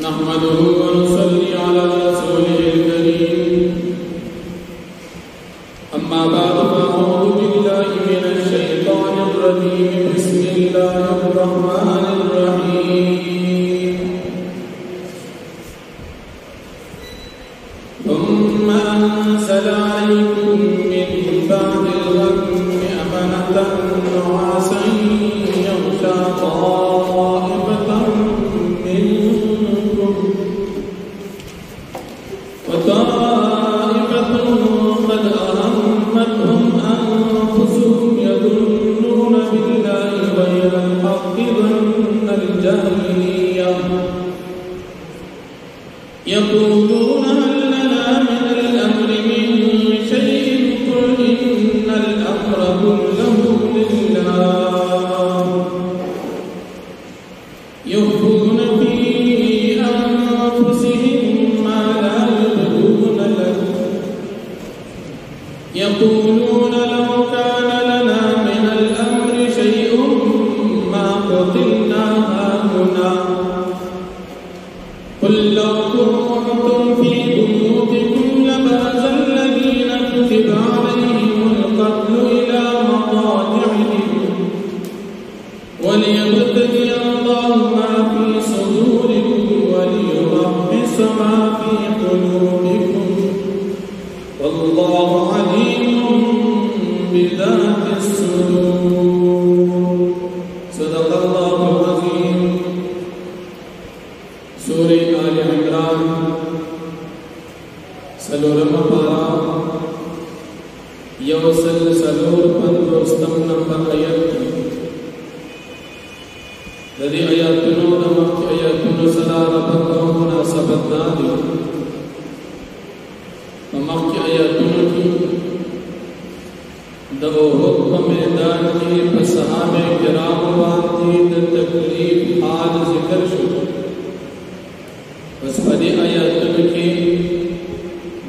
नहमदुहु व नुसल्ली अला रसूलिहिल करीम। अम्मा बअद फ़अऊज़ु बिल्लाहि मिनश शैतानिर रजीम। बिस्मिल्लाहिर रहमानिर रहीम। थुम्मा अंज़ला अलैकुम मिन बअदिल गम्मि अमनतन नुअासन यग़शा ताइफ़तन मिनकुम व ताइफ़तुन क़द अहम्मतहुम अन्फुसुहुम यज़ुन्नून बिल्लाहि ग़यरल हक़्क़ि ज़न्नल जाहिलिय्यह यक़ूलून हल लना मिनल अम्रि मिन शैइन क़ुल इन्नल अम्रा कुल्लहु लिल्लाह युख़्फ़ून फ़ी अन्फुसिहिम मा ला युब्दून लक यक़ूलून लौ कान लना मिनल अम्रि शैउन मा क़ुतिलना हाहुना क़ुल लौ कुन्तुम फ़ी बुयूतिकुम लबरज़ الذين كتب عليهم القتل إلى مضاجعهم وليبتلي الله ما في صدوركم وليمحص ما في قلوبكم والله عليم بذات الصدور صدق الله العظيم। सूरह आल इमरान सलोरम पारा यवसल सलोर पंदोस्तम नंबर आयत लदी आयतुनो नमक आयतुनो सलार बंदो मुनासबत नादी नमक आयतुनो की दवो हुक्म मैदान की सहाबे किराम वांती द तकलीफ हाल जिक्र शुरू बस पदी आयतुनो की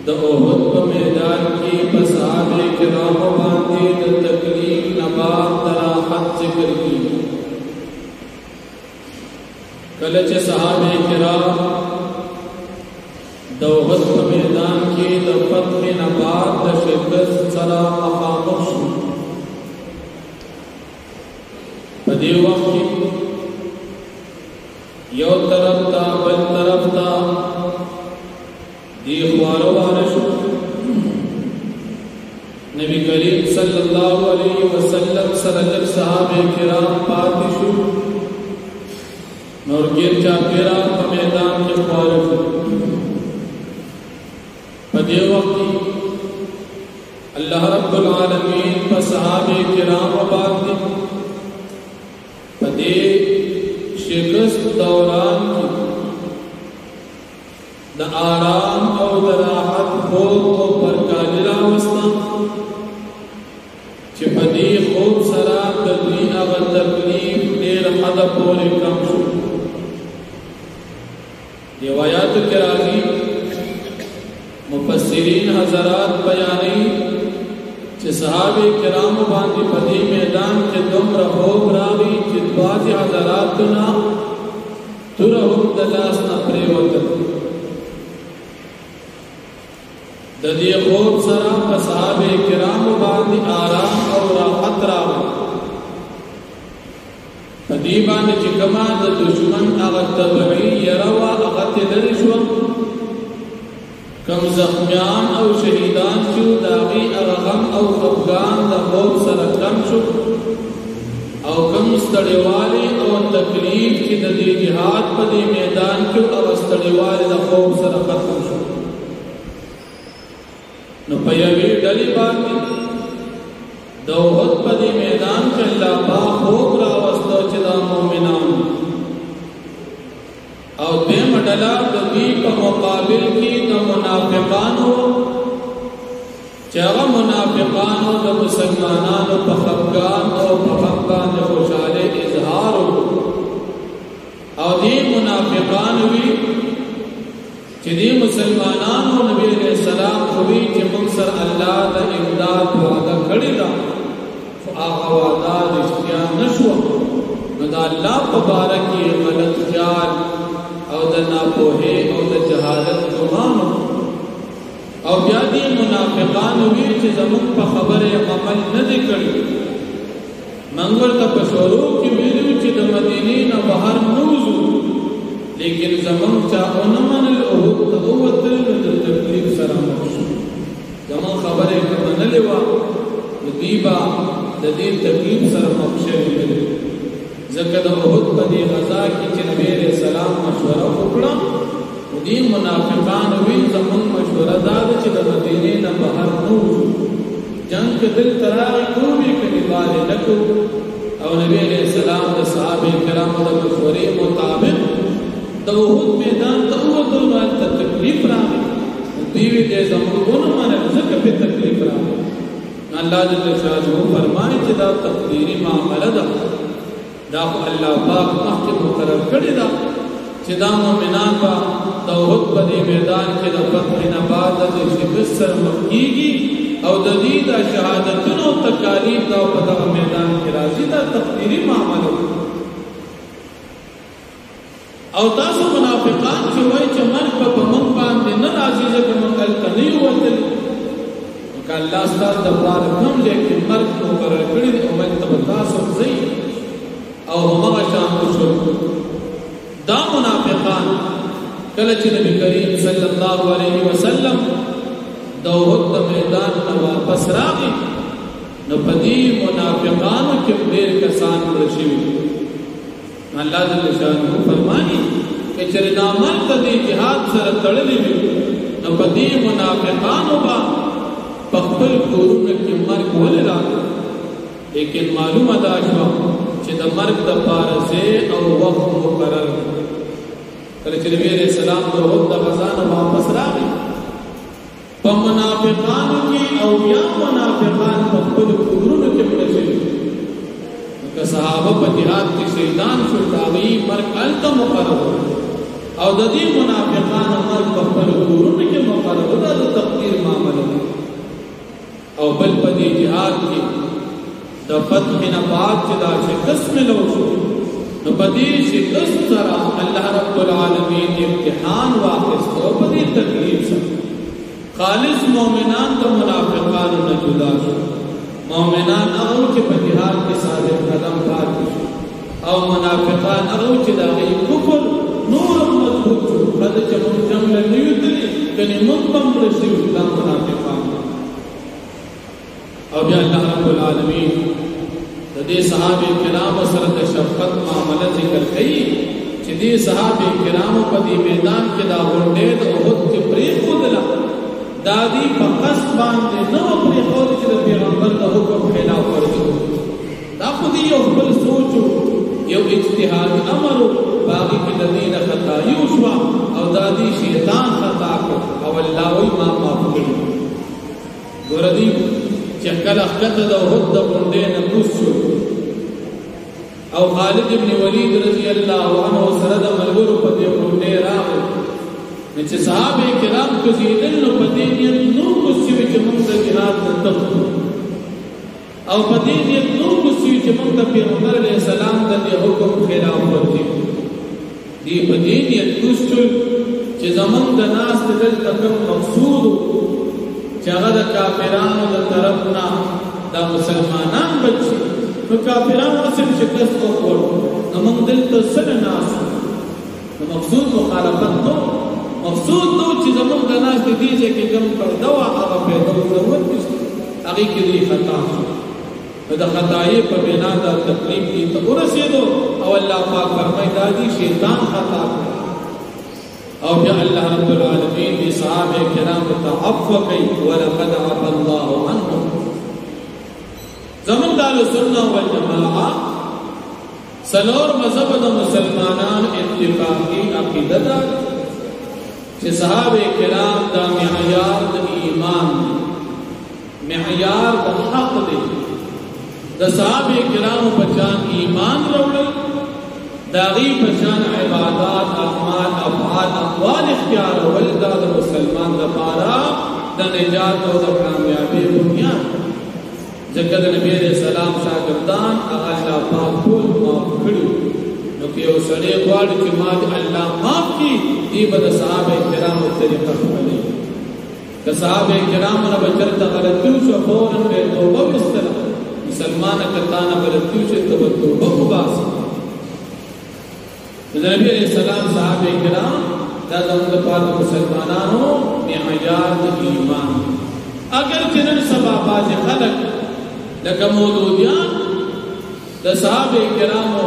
दवोहद मैदान की सहाबे किराम वांती द तकलीफ नबात तराहत जिक्र की कलच सहाबे किराम दवहद मैदान की दफत में नबात द शिकस्त सरा मखामुश पदी वक्त यो तरफ ता बल तरफ ता दी ख्वारो वारश नबी करीम सल्लल्लाहु अलैहि वसल्लम सरजक सहाबे किराम पातिशु और गिर चापेरा मैदान के ख्वारो पदे वक्त अल्लाह रब्बुल आलमीन पर सहाबे किराम बात पदे शिकस्त दौरान द आराम और द राहत खूब और परकाजरा वस्ता चिपदी खूब सरा तकलीफ अगर तकलीफ देर हद पूरे कम शु रिवायात के राजी मुफस्सिरीन हजरात बयानी कि सहाबे किराम बांधी पदी मैदान के दुम रहोब रावी जितबाजी हजरात ना तुरहुम दलास न प्रेवत ददी खूब सरा सहाबे किराम बांधी आराम और राहत रावी पदी बांधी चिकमा द दुश्मन अगर तबई यरवा अगत लरिशवा कम जख्मियान और शहीदान शु दागी अरगम और अफगान द खूब सरा कम शु और कम स्तड़ेवाले और तकलीफ की ददी जिहाद पदी मैदान क्यों और स्तड़ेवाले द खूब सरा खत्म शु न पयवी डली बाती दौहद पदी मैदान के अल्लाह पाक खूब रावस्तो चिदा मोमिनान और बेम डला दबी का मुकाबिल की द मुनाफिकान हो चाहे मुनाफिकान हो द मुसलमानान हो पखफगान और पखफगान खुशाले इजहार हो और दी मुनाफिकान हुई चिदी मुसलमानान हो नबी अलैहि सलाम हुई कि मुक्सर अल्लाह द इमदाद वादा खड़ी ला आगा वादा रिश्तियां नशवा नदा अल्लाह मुबारक की गलत ख्याल और द ناپوهۍ او د جهالت ګمان او بیا دې منافقان وی چې زموږ په خبره عمل نه دی کړی موږ ورته په شروع کې ویلو چې د مدینې نه بهر نه وځو لیکن زموږ چا ونه منل او د وتل د تکلیف سره مخ شو زموږ خبره منلې وه نو دوی به د دې تکلیف سره مخ شوي نه دي ځکه د احد په دې غزا کې چې نبي علیه السلام مشوره وکړه دې منافقان وی زمون مشوره دا چې د مدینې نه بهر نه وځو جنگ کې دل تراغي کومې کړي باندې لکو او نبی علیہ السلام د صحابه کرامو د مشورې مطابق د احد میدان ته ووتل نو تکلیف راغی دوی دې زمون نه ځکه په تکلیف راغی الله جل شانه فرمایي چې دا تقديري معاملہ ده دا الله پاک مخکې مقرر کړی دا چې دا مؤمنان با د احد په میدان کې د فتح نه بعد د شکست سره مخ کیږي او د دې د شهادتونو تکالیف دا په دغه میدان کې راځي دا تقديري معاملہ او تاسو منافقان چې وایي چې مرګ په موږ باندې نه راځي ځکه موږ هلته نه یو وتلي که الله ستاسو د پلار کوم ځای کې مرګ مقرر کړی دی او موږ ته به تاسو ځئ او همغه شان وشو دا منافقان کله چې نبی کریم صلی الله علیه وسلم د احد د میدان نه واپس راغی نو په دې منافقانو کې ډېر کسان مړه شوي الله جل شانه فرمایي چې چېرې دا مرګ د جهاد سره تړلې وي نو په دې منافقانو به په خپل کورونو کې مرګ ولې راغی لیکن معلومه ده چې د مرګ دپاره ځای او وخت مقرر کله چې نبی علیہ السلام د احد د غزا نه واپس راغی په منافقانو کې او یا منافقان په خپل کورونو کې مړه شوي که صحابه په جهاد کې شهیدان شو هغوی مرګ هلته مقرر او د دې منافقانو مرګ په خپل کورونو کې مقرر دا د تقدیر معامله او بل په دې جهاد کې د فتح نه بعد چې دا شکست ملو شو نو په دې شکست سره الله رب العالمین امتحان واخیست او په دې تکلیف سره خالص مؤمنان د منافقانو نه جدا شو مؤمنان هغه چې په جهاد کې ثابت قدم پاتې شو او منافقان هغه چې د هغوی کفر نور مضبوط شو کله چې موږ جنګ له نه یو تللي ګنې موږ به مړه شوي دا منافقان او بیا الله رب العالمین د دې صحابه کرامو سره د شفقت معامله ذکر کړي چې دې صحابه کرامو په دې میدان کې دا غونډې د احد کې پرېښودله دا دې په قصد باندې نه و پرېښودل چې د پیغمبر د حکم خلاف ورزي دا خو دې یو خپل سوچ یو اجتهادي امر په هغې کې د دې نه خطایي وشوه او دا دې شیطان خطا کړ او الله وایي ما معاف کړي ګوره دې چې کله ښکته د احد د غونډې نه کوز شو او خالد ابن ولید رضی الله عنه سره د ملګرو په دې غونډې راغی نو چې صحابه کرام کوزېدل نو په دې نیت نو کوز شوي چې موږ د جهاد نه تښتو او په دې نیت نو کوز شوي چې موږ د پیغمبر علیه السلام د دې حکم خلاف ورکړي دې په دې نیت کوز شول چې زموږ د ناستې دلته کوم مقصود چې هغه د کافرانو د طرف نه د مسلمانان بچي نو کافرانو هسې شکست وکړو نو موږ دلته سره ناست نو مقصود مخالفت نو مقصود نو چې زموږ د ناستې دې ځای کې کوم پرده وه هغه پیدا ضرورت نشته هغې کې دوی خطا شو نو د خطایې په بنا دا تکلیف دې ته ورسېدو او الله پاک فرمایي دا دې شیطان خطا کړ او بیا الله رب العالمین دې صحابه کرامو ته عفو کوي ولقد عفا الله عنهم زموږ د اهلسنة والجماعة څلور مذهب د مسلمانانو اتفاقي عقیده ده چې صحابه کرام دا معیار د ایمان معیار د حق دی د صحابه کرامو په شان ایمان راوړل داغی پشان عبادات اعمال افعال اقوال اختیار اول دا د مسلمان لپاره د نجات او د کامیابی بنیاد ځکه د نبی علیہ السلام شاګردان هغه الله پاک ټول معاف کړي نو کہ وہ سڑے غواړي چې ما دې الله معاف کړي دې به د صحابه کرامو طریقه خپلوي که صحابه کرامو نه به چېرته غلطي وشوه فوراً به یې توبه ویستله مسلمانه که تا نه غلطي وشي ته به توبه وباسې د نبي علیه السلام صحابه کرام دا زموږ دپاره د مسلمانانو معیار د ایمان اگر چې نن سبا بعضې خلک لکه مودودیان د صحابه کرامو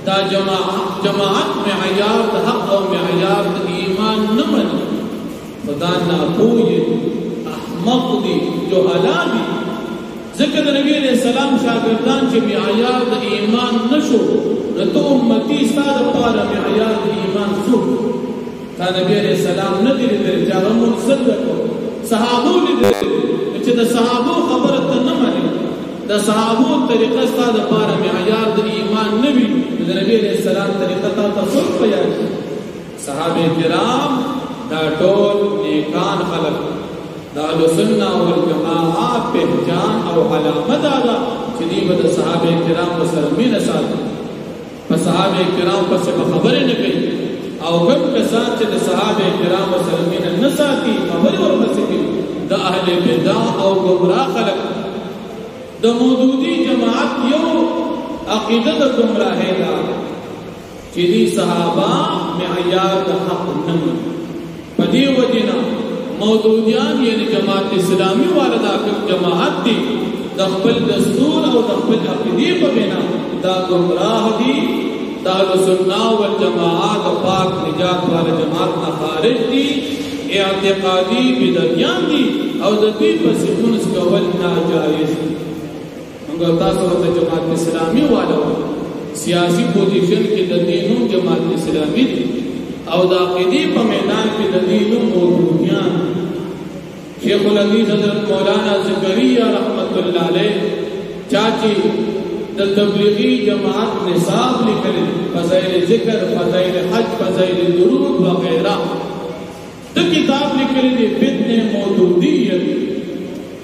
دا جماعت معیار د حق او معیار د ایمان نه مني خدا ناپوه احمق دي جهلا دي ځکه د نبي علیه السلام شاګردان چې معیار د ایمان نشو نو ته امتي ستا دپاره معیار د ایمان څوک تا نبي علیه السلام نه دي لیدلي چې هغه مصدق صحابو لیدلي چې د صحابو خبره ته نه مني د صحابو طریقه ستا دپاره معیار د ایمان نه وي د نبي علیه السلام طریقه تا ته څوک بیان صحابه کرام دا ټول نیکان خلق دا اهلسنه والجماعت پہچان او علامه دا ده چې دوی به د صحابه کرامو سره مینه ساتي په صحابه کرامو پسې به خبرې نه کوي او کوم کسان چې د صحابه کرامو سره مینه نه ساتي خبرې ورپسې کوي د اهل بدع او ګمراه خلق د مودودي جماعت یو عقیده د ګمراهۍ ده چې دي صحابه معیار د حق نه مني په دې وجې نه مودودیان یعنی جماعت اسلامي والا دا کوم جماعت دي د خپل دستور او د خپل عقیدې په بنا دا ګمراه دي دا اهلسنه والجماعت پاک نجات والا جماعت نه خارج دي اعتقادي بدعیان دي او د دې پسې مونږ کول ناجایز دي موږ تاسو ته جماعت اسلامي والا سیاسي پوزیشن کې د دینو جماعت اسلامي دي او د عقیدې په میدان کې د دینو مودودیان شیخ الحدیث حضرت مولانا زکریا رحمت الله علیه چاچی د تبلیغی جماعت نصاب لیکل فضائل ذکر فضائل حج فضائل درود وغیرہ د کتاب لیکل دي فتنه مودودیه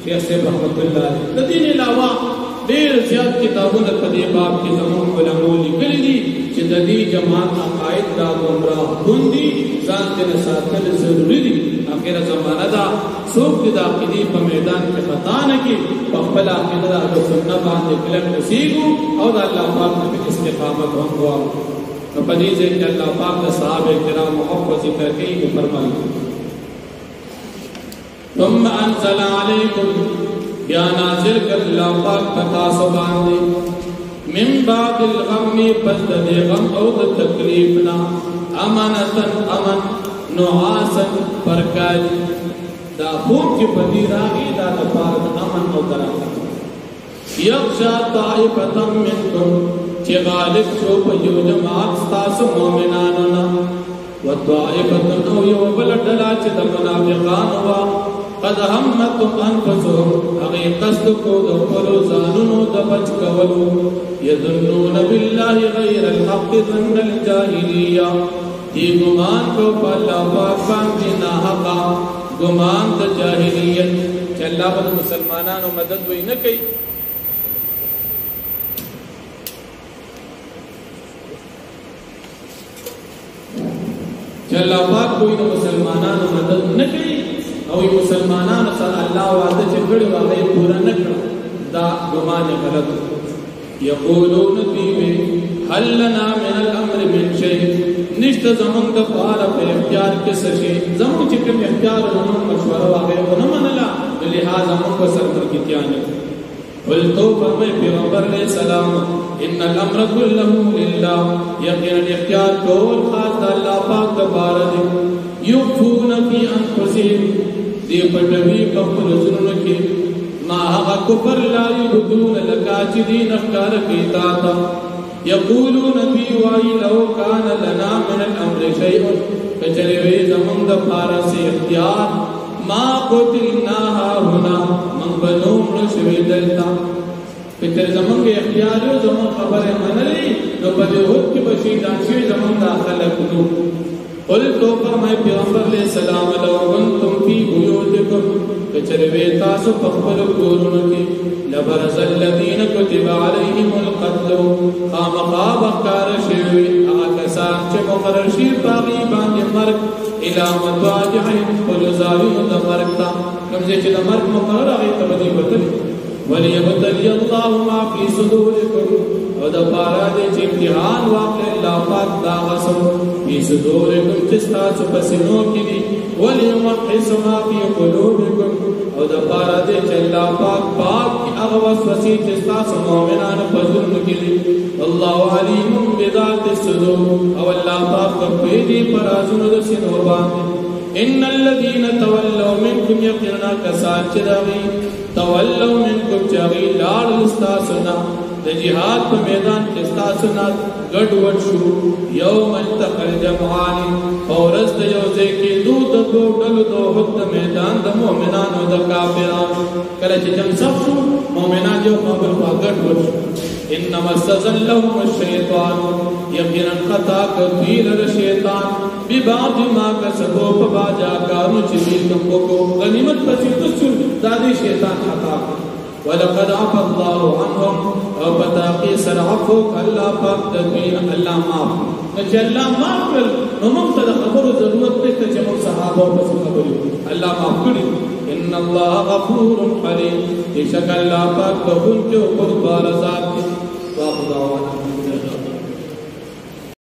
شیخ صاحب رحمت الله علیه د دین علاوه ډېر زیات کتابونه په دې باب کې زموږ علماء لیکلي دي چې د دې جماعت عقاید دا ګمراه ګوندي ځان ته ساتل ضروري دي اخره زمانہ دا څوک د عقیدې په میدان کې خطا نه کوي په خپل عقیده د اهلسنه باندې کلک اوسېږو او د الله پاک په استقامت هم غواړو نو په دې ځای کې الله پاک د صحابه کرامو حق ذکر کوي نو فرمایي ثم انزل علیکم یا نازل کر اللہ پاک پتا سو باندے من بعد الغم پس دے غم او د تکلیفنا امانتن امن نعاسن پرکاج دا خوب کی پدی راگی دا دپارد امن او دراغت یخشا طائفتا منکم چی غالب شو پیو جماعت ستاس مومنانونا و طائفتا او یو بلدلا چی دا منافقانوا قد همتم انفسهم اغی قصد کو دخلو زانونو دبچ کولو یظنون باللہ غیر الحق ظن الجاہلیہ دی گمان کو پالا پاکان دی ناحقا گمان دا جاہلیت کہ اللہ بد مسلمانانو مدد وی نکی کہ اللہ پاک کوئی مسلمانانو مدد نکی او مسلمانانو سره الله وعده چې کړی واغې پورا نه کړ دا ګمان غلط یقولون دیوی هل لنا من الامر من شيء نشته زمونږ د پاره په اختیار کې څه شي زمونږ چې کوم اختیار زمونږ مشوره واغې ونه منله لہذا موږ سره کې کیانه ولتو فرمای پیغمبر علیہ السلام ان الامر كله لله یقینا اختیار ټول خاص الله پاک لپاره دی یخفون فی انفسهم دی پټوی په خپل زړونو کې ما هغه کفر لا یبدون لکا چې دین افکار کیتا تا یقولون بی وای لو کان لنا من الامر شیء کچری وی زمون د فارس اختیار ما قتلنا هنا من بنوم شوی دلتا کچری زمون کې اختیار یو زمون خبره منلې نو په دې وخت کې بشي دانشي زمون داخله کړو قل تو فرمائے پیغمبر علیہ السلام لو کنتم فی بیوتکم کچروی تاسو پخپل کورونو کی لبرز الذین کتب علیہم القتل خامخاب اخکار شوی آکسان چه مقرر شیر پاقی باندې مرگ الى متواجعهم خلوزاوین دا مرگ تا کمزے چه دا مرگ مقرر آگئی تبدی بطلی وَلِيَبْتَلِيَ اللَّهُ مَا فِي صُدُورِكُمْ او دا پارا دے چه امتحان واقع اللہ پاک دا غصو فی صدورکم چستاسو پسنو کی دی وَلِيُمَحِّصُ مَا فِي قُلُوبِكُمْ او دا پارا دے چه اللہ پاک پاک کی اغوص وسیع چستاسو مومنان پزرن کی دی واللہ علیم بذات الصدور او اللہ پاک کپیدی پرازن دا سنو باندے ان الذين تولوا منكم يقينا كسان چراغي تولوا منكم چاغي لار استاسنا د جهاد په میدان کې استاسنا ګډ وډ شو يوم التقى الجمعان فورز د یو ځکه دوه د ډلو د وخت میدان د مؤمنانو د کافرانو کله چې جمع شو مؤمنان یو خبر واګډ وډ انما استزلهم الشيطان يقينا خطا كثير الشيطان ببعض ما كسبوا فباجا كانوا چویلکم کو غنیمت پسی تسل دادی شیطان خطا ولقد عفى الله عنهم او بتاقی سر عفو اللہ پاک تدوین اللہ معاف نچه اللہ معاف کر نمخت خبر ضرورت پہتا چه مر صحابہ پسی خبری اللہ معاف کری ان اللہ غفور حلیم اشک اللہ پاک بخون کے اوپر بارزات واقع دعوانا